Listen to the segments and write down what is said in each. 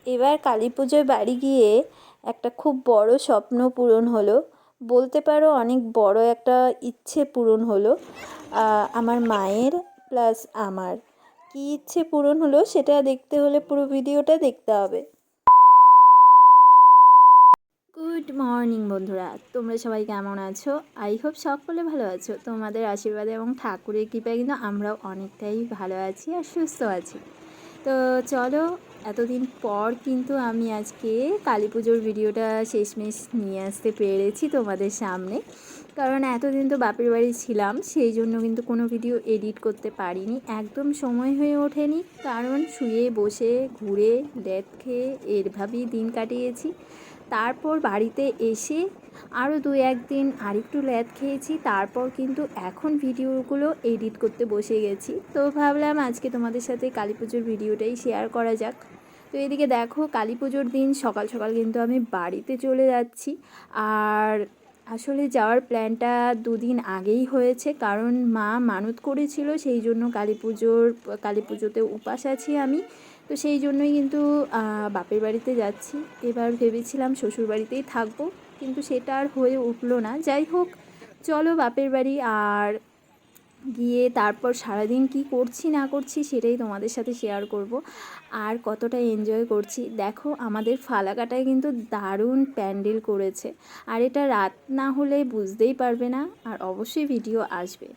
এবার কালী পুজোয় বাড়ি গিয়ে একটা খুব বড় স্বপ্ন পূরণ হলো, বলতে পারো অনেক বড় একটা ইচ্ছে পূরণ হলো। আমার মায়ের প্লাস আমার। কী ইচ্ছে পূরণ হলো সেটা দেখতে হলে পুরো ভিডিওটা দেখতে হবে। গুড মর্নিং বন্ধুরা, তোমরা সবাই কেমন আছো? আই হোপ সকলে ভালো আছো। তোমাদের আশীর্বাদে এবং ঠাকুরের কৃপায় কিন্তু আমরাও অনেকটাই ভালো আছি আর সুস্থ আছি। তো চলো, এতদিন পর কিন্তু আমি আজকে কালী পুজোর ভিডিওটা শেষমেশ নিয়ে আসতে পেরেছি তোমাদের সামনে। কারণ এতদিন তো বাপের বাড়ি ছিলাম, সেই জন্য কিন্তু কোনো ভিডিও এডিট করতে পারিনি, একদম সময় হয়ে ওঠেনি। কারণ শুয়ে বসে ঘুরে লেদ খেয়ে এরভাবেই দিন কাটিয়েছি। তারপর বাড়িতে এসে আরও 2-1 দিন আরেকটু ল্যাদ খেয়েছি, তারপর কিন্তু এখন ভিডিওগুলো এডিট করতে বসে গেছি। তো ভাবলাম আজকে তোমাদের সাথে কালী পুজোর ভিডিওটাই শেয়ার করা যাক। তো এদিকে দেখো, কালী পুজোর দিন সকাল সকাল কিন্তু আমি বাড়িতে চলে যাচ্ছি। আর আসলে যাওয়ার প্ল্যানটা 2 দিন আগেই হয়েছে, কারণ মা মানত করেছিল, সেই জন্য কালী পুজোতে উপাস আছি আমি। তো সেই জন্যই কিন্তু বাপের বাড়িতে যাচ্ছি। এবার ভেবেছিলাম শ্বশুর বাড়িতেই থাকবো, কিন্তু সেটা আর হয়ে উঠলো না। যাই হোক, চলো বাপের বাড়ি। আর গিয়ে তারপর সারাদিন কি করছি না করছি সেটাই তোমাদের সাথে শেয়ার করব, আর কতটা এনজয় করছি। দেখো, আমাদের ফালাকাটায় কিন্তু দারুণ প্যান্ডেল করেছে, আর এটা রাত না হলে বুঝতেই পারবে না, আর অবশ্যই ভিডিও আসবে।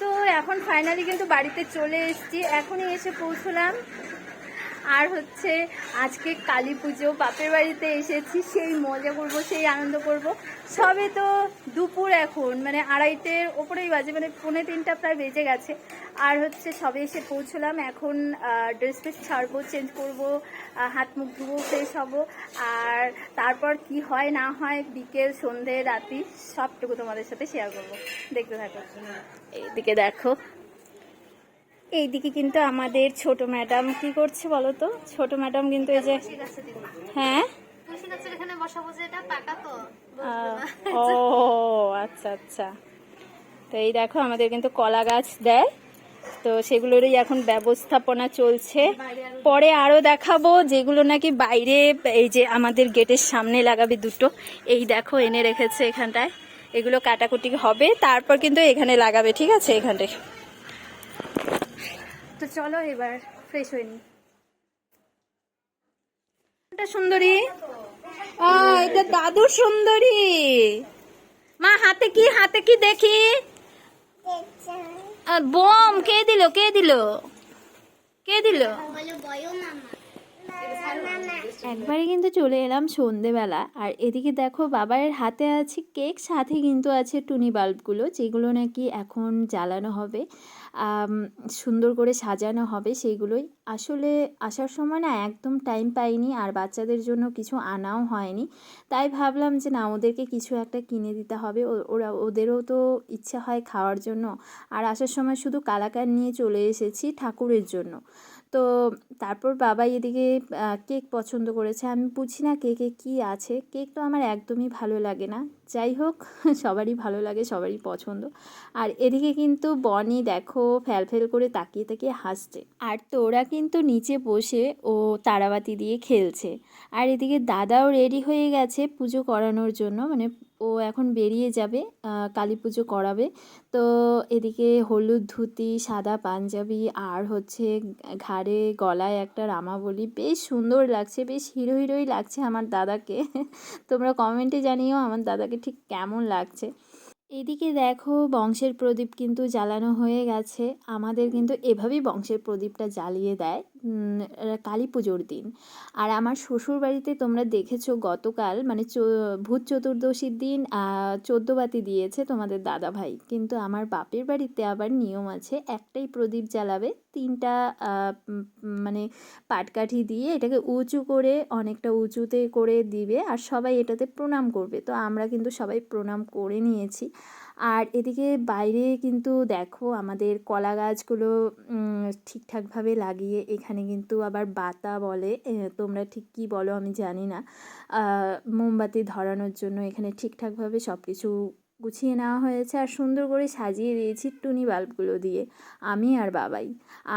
তো এখন ফাইনালি কিন্তু বাড়িতে চলে এসেছি, এখনই এসে পৌঁছলাম। আর হচ্ছে আজকে কালী পুজো, বাপের বাড়িতে এসেছি, সেই মজা করব, সেই আনন্দ করব। সবে তো দুপুর, এখন মানে 2:30-এর ওপরেই বাজে, মানে 2:45 প্রায় বেজে গেছে। আর হচ্ছে সবে এসে পৌঁছলাম, এখন ড্রেস ফ্রেস ছাড়বো, চেঞ্জ করব, হাত মুখ ধুবো, ফ্রেশ হবো। আর তারপর কি হয় না হয় বিকেল সন্ধে রাতি সবটুকু তোমাদের সাথে শেয়ার করব, দেখতে থাকো। এইদিকে দেখো, এইদিকে কিন্তু আমাদের ছোট ম্যাডাম কি করছে বলো তো? ছোট ম্যাডাম কিন্তু এই যে, হ্যাঁ, ও আচ্ছা আচ্ছা। তো এই দেখো, আমাদের কিন্তু কলা গাছ দেয়, তো সেগুলোরই এখন ব্যবস্থাপনা চলছে। পরে আরও দেখাবো যেগুলো নাকি বাইরে, এই যে আমাদের গেটের সামনে লাগাবে দুটো, এই দেখো এনে রেখেছে এখানটায়। এগুলো কাটাকুটি হবে, তারপর কিন্তু এখানে লাগাবে, ঠিক আছে, এখানটায়। তো চলো এবার ফ্রেশ হয়ে নি। এটা সুন্দরী, এটা দাদু সুন্দরী। মা হাতে কি, হাতে কি দেখি? বোম কে দিল, কে দিল, কে দিল? একবারে কিন্তু চলে এলাম সন্ধেবেলা। আর এদিকে দেখো, বাবার হাতে আছে কেক, সাথে কিন্তু আছে টুনি বাল্বগুলো, যেগুলো নাকি এখন জ্বালানো হবে, সুন্দর করে সাজানো হবে সেইগুলোই। আসলে আসার সময় না একদম টাইম পাইনি, আর বাচ্চাদের জন্য কিছু আনাও হয়নি। তাই ভাবলাম যে না, ওদেরকে কিছু একটা কিনে দিতে হবে, ওদেরও তো ইচ্ছা হয় খাওয়ার জন্য। আর আসার সময় শুধু কালাকান নিয়ে চলে এসেছি ঠাকুরের জন্য। তো তারপর বাবা এদিকে কেক পছন্দ করেছে। আমি বুঝি না কেকে কী আছে, কেক তো আমার একদমই ভালো লাগে না। যাই হোক, সবারই ভালো লাগে, সবারই পছন্দ। আর এদিকে কিন্তু বনি দেখো ফ্যাল করে তাকিয়ে তাকিয়ে হাসছে, আর তোরা কিন্তু নিচে বসে ও তারাবাতি দিয়ে খেলছে। আর এদিকে দাদাও রেডি হয়ে গেছে পুজো করানোর জন্য, মানে ও এখন বেরিয়ে যাবে কালী পুজো করাবে। তো এদিকে হলুদ ধুতি, সাদা পাঞ্জাবি, আর হচ্ছে ঘাড়ে গলায় একটা রামাবলি, বেশ সুন্দর লাগছে, বেশ হিরো হিরোই লাগছে আমার দাদাকে। তোমরা কমেন্টে জানিও আমার দাদাকে ঠিক কেমন লাগছে। এদিকে দেখো, বংশের প্রদীপ কিন্তু জ্বালানো হয়ে গেছে। আমাদের কিন্তু এভাবেই বংশের প্রদীপটা জ্বালিয়ে দেয় কালী পুজোর দিন। আর আমার শ্বশুর বাড়িতে তোমরা দেখেছো গতকাল, মানে ভূত চতুর্দশীর দিন 14 বাতি দিয়েছে তোমাদের দাদা ভাই। কিন্তু আমার বাপের বাড়িতে আবার নিয়ম আছে, একটাই প্রদীপ জ্বালাবে, 3টা মানে পাটকাঠি দিয়ে এটাকে উঁচু করে, অনেকটা উঁচুতে করে দিবে, আর সবাই এটাতে প্রণাম করবে। তো আমরা কিন্তু সবাই প্রণাম করে নিয়েছি। আর এদিকে বাইরে কিন্তু দেখো, আমাদের কলা গাছগুলো ঠিকঠাকভাবে লাগিয়ে, এখানে কিন্তু আবার বাতা বলে, তোমরা ঠিক কী বলো আমি জানি না, মোমবাতি ধরানোর জন্য এখানে ঠিকঠাকভাবে সব কিছু গুছিয়ে নেওয়া হয়েছে আর সুন্দর করে সাজিয়ে দিয়েছি টুনি বাল্বগুলো দিয়ে, আমি আর বাবাই।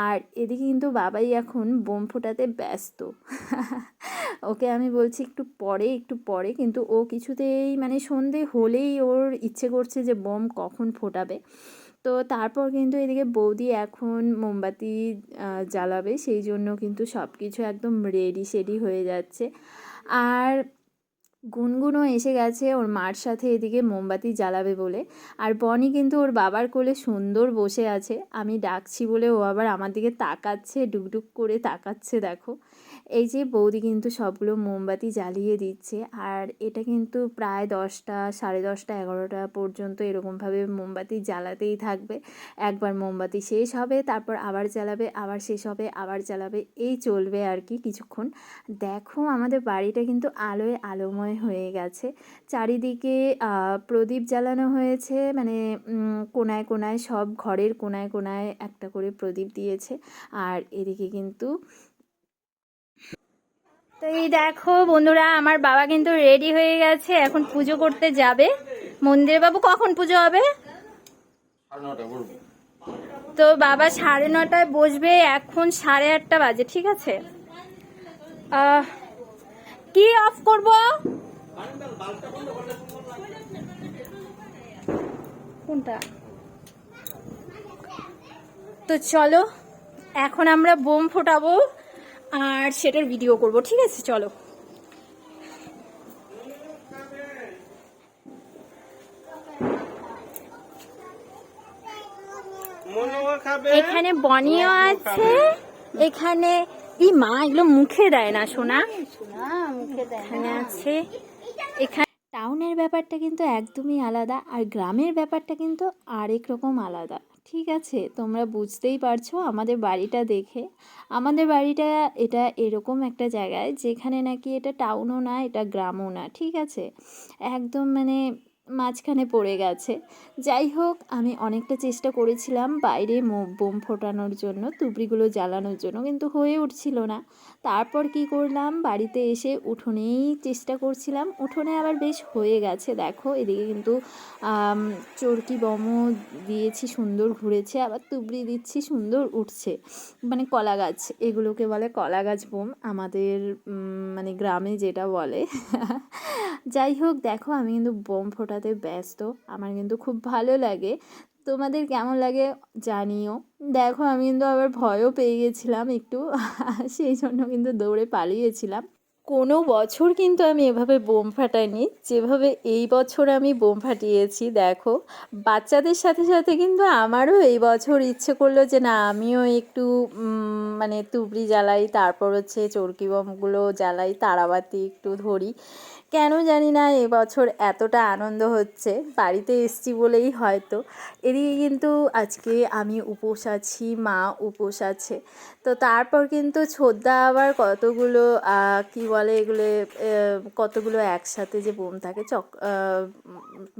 আর এদিকে কিন্তু বাবাই এখন বোম ফোটাতে ব্যস্ত। ওকে আমি বলছি একটু পরে, কিন্তু ও কিছুতেই মানে সন্ধে হলেই ওর ইচ্ছে করছে যে বোম কখন ফোটাবে। তো তারপর কিন্তু এদিকে বৌদি এখন মোমবাতি জ্বালাবে, সেই জন্য কিন্তু সব কিছু একদম রেডি সেডি হয়ে যাচ্ছে। আর গুনগুনও এসে গেছে ওর মার সাথে এদিকে মোমবাতি জ্বালাবে বলে। আর বনি কিন্তু ওর বাবার কোলে সুন্দর বসে আছে, আমি ডাকছি বলে ও আবার আমার দিকে তাকাচ্ছে, ডুকডুক করে তাকাচ্ছে। দেখো এই যে বৌদি কিন্তু সবগুলো মোমবাতি জ্বালিয়ে দিচ্ছে। আর এটা কিন্তু প্রায় 10টা, 10:30, 11টা পর্যন্ত এরকমভাবে মোমবাতি জ্বালাতেই থাকবে। একবার মোমবাতি শেষ হবে, তারপর আবার জ্বালাবে, আবার শেষ হবে, আবার জ্বালাবে, এই চলবে আর কি কিছুক্ষণ। দেখো আমাদের বাড়িটা কিন্তু আলোয় আলোময় হয়ে গেছে। চারিদিকে প্রদীপ জ্বালানো হয়েছে, মানে কোনায় কোনায়, সব ঘরের কোনায় কোনায় একটা করে প্রদীপ দিয়েছে। আর এদিকে কিন্তু তো এই দেখো বন্ধুরা, আমার বাবা কিন্তু রেডি হয়ে গেছে, এখন পুজো করতে যাবে মন্দিরে। বাবু কখন পুজো হবে? তো বাবা 9:30টায় বসবে, এখন 8:30 বাজে, ঠিক আছে। কি অফ করব? কোনটা? তো চলো এখন আমরা বোম ফোটাবো আর সেটার ভিডিও করব, ঠিক আছে? চলো। এখানে বনিও আছে, এখানে ই মা এগুলো মুখে দেয় না সোনা, এখানে আছে। এখানে টাউনের ব্যাপারটা কিন্তু একদমই আলাদা, আর গ্রামের ব্যাপারটা কিন্তু আরেক রকম আলাদা, ঠিক আছে? তোমরা বুঝতেই পারছো আমাদের বাড়িটা দেখে। আমাদের বাড়িটা এটা এরকম একটা জায়গায় যেখানে নাকি এটা টাউনও না, এটা গ্রামও না, ঠিক আছে? একদম মানে মাঝখানে পড়ে গেছে। যাই হোক, আমি অনেকটা চেষ্টা করেছিলাম বাইরে বোম ফোটানোর জন্য, তুবড়িগুলো জ্বালানোর জন্য, কিন্তু হয়ে উঠছিল না। তারপর কি করলাম, বাড়িতে এসে উঠোনেই চেষ্টা করছিলাম, উঠোনে আবার বেশ হয়ে গেছে। দেখো এদিকে কিন্তু চরকি বমও দিয়েছি, সুন্দর ঘুরেছে, আবার তুবড়ি দিচ্ছি, সুন্দর উঠছে। মানে কলা গাছ, এগুলোকে বলে কলা গাছ বোম আমাদের মানে গ্রামে যেটা বলে। যাই হোক, দেখো আমি কিন্তু বোম ফোটাতে ব্যস্ত, আমার কিন্তু খুব ভালো লাগে। তোমাদের কেমন লাগে জানিও। দেখো আমি কিন্তু আবার ভয়ও পেয়ে গেছিলাম একটু, সেই জন্য কিন্তু দৌড়ে পালিয়েছিলাম। কোনো বছর কিন্তু আমি এভাবে বোম ফাটাইনি যেভাবে এই বছর আমি বোম ফাটিয়েছি। দেখো বাচ্চাদের সাথে সাথে কিন্তু আমারও এই বছর ইচ্ছে করলো যে না আমিও একটু মানে তুবড়ি জ্বালাই, তারপর হচ্ছে চরকি বোমগুলো জ্বালাই, তারাবাতি একটু ধরি। কেন জানি না এবছর এতটা আনন্দ হচ্ছে, বাড়িতে এসছি বলেই হয়তো। এদিকে কিন্তু আজকে আমি উপোস আছি, মা উপোস আছে। তো তারপর কিন্তু ছোদ্দা আবার কতগুলো কি বলে এগুলো, কতগুলো একসাথে যে বোম থাকে,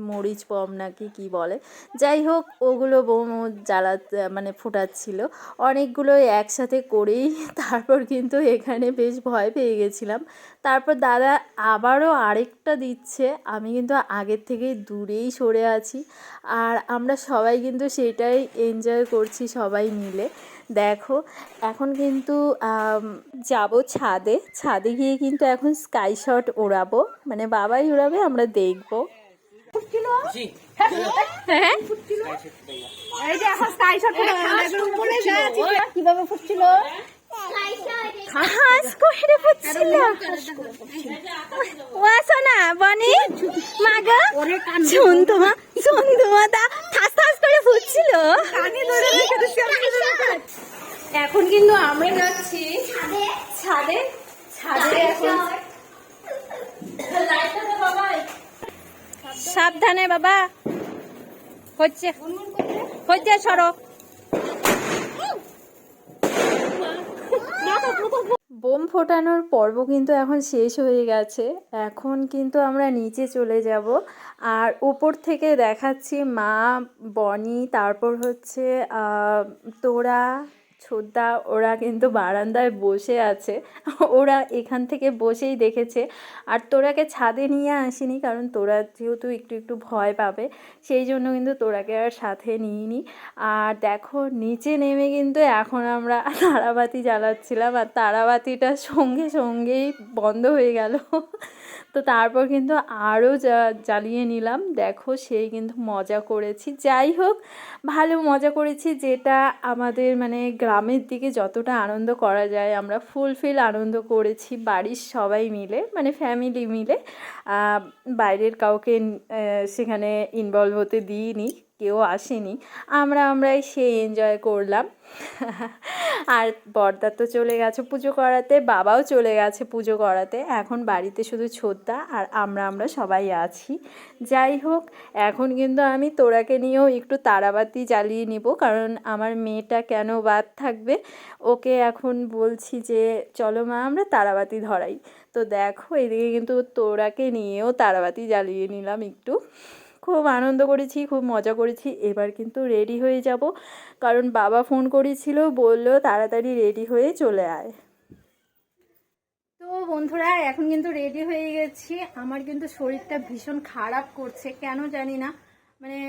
মরিচ বোম নাকি কি বলে, যাই হোক ওগুলো বোম জ্বালাতে মানে ফোটাচ্ছিল অনেকগুলো একসাথে করেই। তারপর কিন্তু এখানে বেশ ভয় পেয়ে গেছিলাম। তারপর দাদা আবারও আরেকটা দিচ্ছে, আমি কিন্তু আগের থেকেই দূরেই সরে আছি। আর আমরা সবাই কিন্তু সেটাই এনজয় করছি সবাই মিলে। দেখো এখন কিন্তু যাব ছাদে, ছাদে গিয়ে কিন্তু এখন স্কাই শট ওড়াবো, মানে বাবাই ওড়াবে, আমরা দেখবো। কিভাবে ফুটছিল, খাস করে ফুটছিল। ও আসো না বনি, মাগা সুন্দুমাতা ঠাস ঠাস করে ফুটছিল। এখন কিন্তু আমরা যাচ্ছি ছাদে, ছাদে এখন সাবধানে বাবা, হচ্ছে হচ্ছে সরো। বোম ফোটানোর পর্ব কিন্তু এখন শেষ হয়ে গেছে, এখন কিন্তু আমরা নিচে চলে যাব। আর উপর থেকে দেখাচ্ছি মা, বনি, তারপর হচ্ছে তোরা, ছোদ্দা ওরা কিন্তু বারান্দায় বসে আছে, ওরা এখান থেকে বসেই দেখেছে। আর তোরাকে ছাদে নিয়ে আসিনি, কারণ তোরা যেহেতু একটু একটু ভয় পাবে, সেই জন্য কিন্তু তোরাকে আর সাথে নিইনি। আর দেখো নিচে নেমে কিন্তু এখন আমরা তারাবাতি জ্বালাচ্ছিলাম, আর তারাবাতিটা সঙ্গে সঙ্গেই বন্ধ হয়ে গেল। তো তারপর কিন্তু আরও জ্বালিয়ে নিলাম। দেখো সেই কিন্তু মজা করেছি, যাই হোক ভালো মজা করেছি, যেটা আমাদের মানে গ্রামের দিকে যতটা আনন্দ করা যায় আমরা ফুলফিল আনন্দ করেছি বাড়ির সবাই মিলে, মানে ফ্যামিলি মিলে। বাইরের কাউকে সেখানে ইনভলভ হতে দিইনি, কেউ আসেনি, আমরাই সেই এনজয় করলাম। আর বড়দা তো চলে গেছে পুজো করাতে, বাবাও চলে গেছে পুজো করাতে, এখন বাড়িতে শুধু ছোদ্দা আর আমরা সবাই আছি। যাই হোক এখন কিন্তু আমি তোরাকে নিয়েও একটু তারাবাতি জ্বালিয়ে নিব, কারণ আমার মেয়েটা কেন বাদ থাকবে, ওকে এখন বলছি যে চলো মা আমরা তারাবাতি ধরাই। তো দেখো এদিকে কিন্তু তোরাকে নিয়েও তারাবাতি জ্বালিয়ে নিলাম একটু। খুব আনন্দ করেছি, খুব মজা করেছি। এবার কিন্তু রেডি হয়ে যাব, কারণ বাবা ফোন করেছিল, বললো তাড়াতাড়ি রেডি হয়ে চলে আয়। তো বন্ধুরা এখন কিন্তু রেডি হয়ে গেছি। আমার কিন্তু শরীরটা ভীষণ খারাপ করছে, কেন জানি না, মানে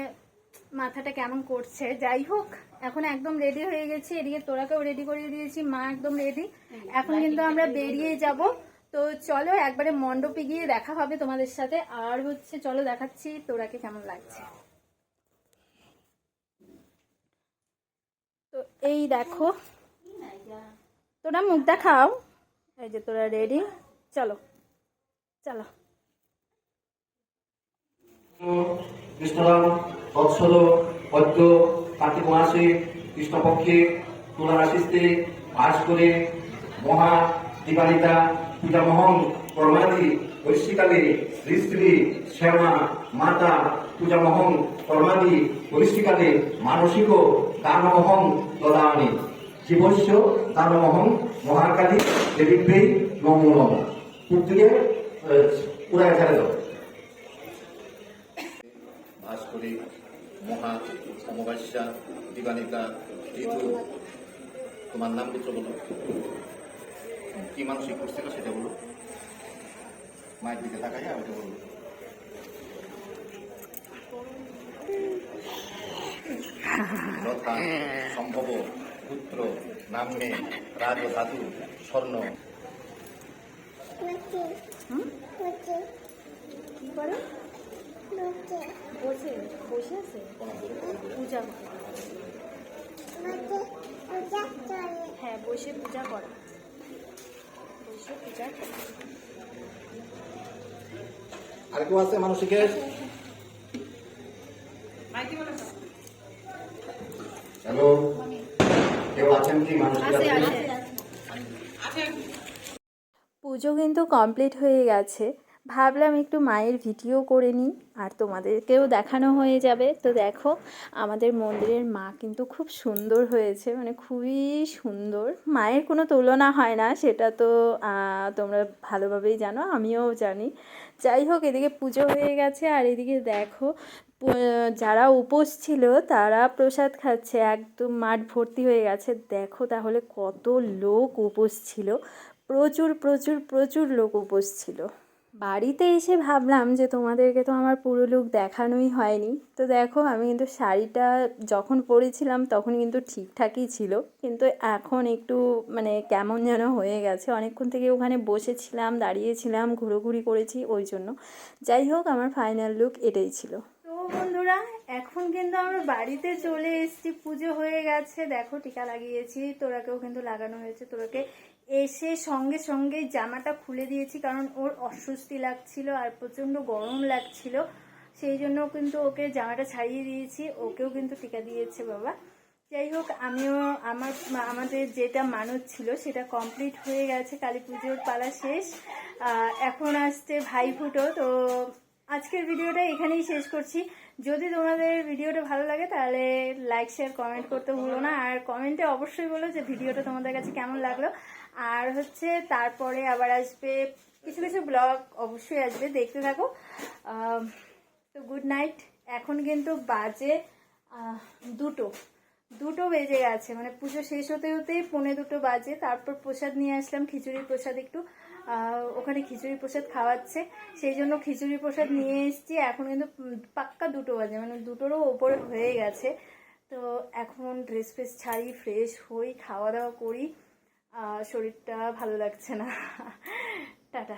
মাথাটা কেমন করছে। যাই হোক এখন একদম রেডি হয়ে গেছি, এদিকে তোরাকেও রেডি করিয়ে দিয়েছি, মা একদম রেডি। এখন কিন্তু আমরা বেরিয়ে যাব। তো চলো একবারে মণ্ডপে গিয়ে দেখা হবে তোমাদের সাথে। আর হচ্ছে চলো দেখাচ্ছি তোরাকে কেমন লাগছে। তো এই দেখো, তোরা মুখ দেখাও, এই যে তোরা রেডি, চলো চলো। কৃষ্ণরাম বৎসর পদ্য কার্তিক মাসে কৃষ্ণপক্ষে তুলা রাশিতে বাস করে মহা দিবালিতা পূজামহং কর্মাদি ঐশিকালে শ্রী শ্রী শ্যামা মাতা পূজামহং কর্মাদি ঐশিকালে মানসিক দানমহং দদামি জীবস্য দানমহং মহাকালী দেবীভ্যৈ নমো নমঃ। পুত্রিকে পুরা ছেড়ে দাও। বাস করে মহা অমাবস্যা দিবানিকা ঋতু। তোমার নাম পুত্র বলো, কি মানসিক করছিল সেটা বলো, মায়ের দিকে তাকাই ওটা বলো। যথা সম্ভব পুত্র নামে রাজ ধাতু স্বর্ণ। বসে আছে পূজা, হ্যাঁ বসে পূজা করা, বসে পূজা করা। আর কেউ আছে মানসিকের? হ্যালো, কেউ আছেন কি মানসিক? পুজো কিন্তু কমপ্লিট হয়ে গেছে, ভাবলাম একটু মায়ের ভিডিও করে নিই আর তোমাদেরকেও দেখানো হয়ে যাবে। তো দেখো আমাদের মন্দিরের মা কিন্তু খুব সুন্দর হয়েছে, মানে খুবই সুন্দর, মায়ের কোনো তুলনা হয় না, সেটা তো তোমরা ভালোভাবেই জানো, আমিও জানি। যাই হোক এদিকে পুজো হয়ে গেছে, আর এদিকে দেখো যারা উপোস ছিল তারা প্রসাদ খাচ্ছে, একদম মাঠ ভর্তি হয়ে গেছে। দেখো তাহলে কত লোক উপোস ছিল, প্রচুর প্রচুর প্রচুর লোক উপোস ছিল। বাড়িতে এসে ভাবলাম যে তোমাদেরকে তো আমার পুরো লুক দেখানোই হয়নি। তো দেখো আমি কিন্তু শাড়িটা যখন পরেছিলাম তখন কিন্তু ঠিকঠাকই ছিল, কিন্তু এখন একটু মানে কেমন যেন হয়ে গেছে, অনেকক্ষণ থেকে ওখানে বসেছিলাম, দাঁড়িয়েছিলাম, ঘোরাঘুরি করেছি, ওই জন্য। যাই হোক আমার ফাইনাল লুক এটাই ছিল। তো বন্ধুরা এখন কিন্তু আমরা বাড়িতে চলে এসেছি, পুজো হয়ে গেছে, দেখো টিকা লাগিয়েছি, তোরাকেও কিন্তু লাগানো হয়েছে। তোরাকে এসে সঙ্গে সঙ্গে জামাটা খুলে দিয়েছি, কারণ ওর অস্বস্তি লাগছিল আর প্রচণ্ড গরম লাগছিল, সেই জন্য কিন্তু ওকে জামাটা ছাড়িয়ে দিয়েছি, ওকেও কিন্তু টিকা দিয়েছে বাবা। যাই হোক আমিও আমাদের যেটা মানত ছিল সেটা কমপ্লিট হয়ে গেছে, কালী পুজোর পালা শেষ, এখন আসছে ভাইফোঁটো। তো আজকের ভিডিওটা এখানেই শেষ করছি। যদি তোমাদের ভিডিওটা ভালো লাগে তাহলে লাইক শেয়ার কমেন্ট করতে ভুলো না, আর কমেন্টে অবশ্যই বলো যে ভিডিওটা তোমাদের কাছে কেমন লাগলো। আর হচ্ছে তারপরে আবার আসবে কিছু কিছু ব্লগ, অবশ্যই আসবে, দেখতে থাকো। তো গুড নাইট, এখন কিন্তু বাজে 2টো। 2টো বেজে গেছে, মানে পুজো শেষ হতে হতেই 1:45 বাজে। তারপর প্রসাদ নিয়ে আসলাম, খিচুড়ি প্রসাদ একটু, ওখানে খিচুড়ি প্রসাদ খাওয়াচ্ছে, সেই জন্য খিচুড়ি প্রসাদ নিয়ে এসেছি। এখন কিন্তু পাক্কা 2টো বাজে, মানে 2টোরও ওপরে হয়ে গেছে। তো এখন ড্রেস ফ্রেস ছাড়ি, ফ্রেশ হই, খাওয়া দাওয়া করি। শরীরটা ভালো লাগছে না। টাটা।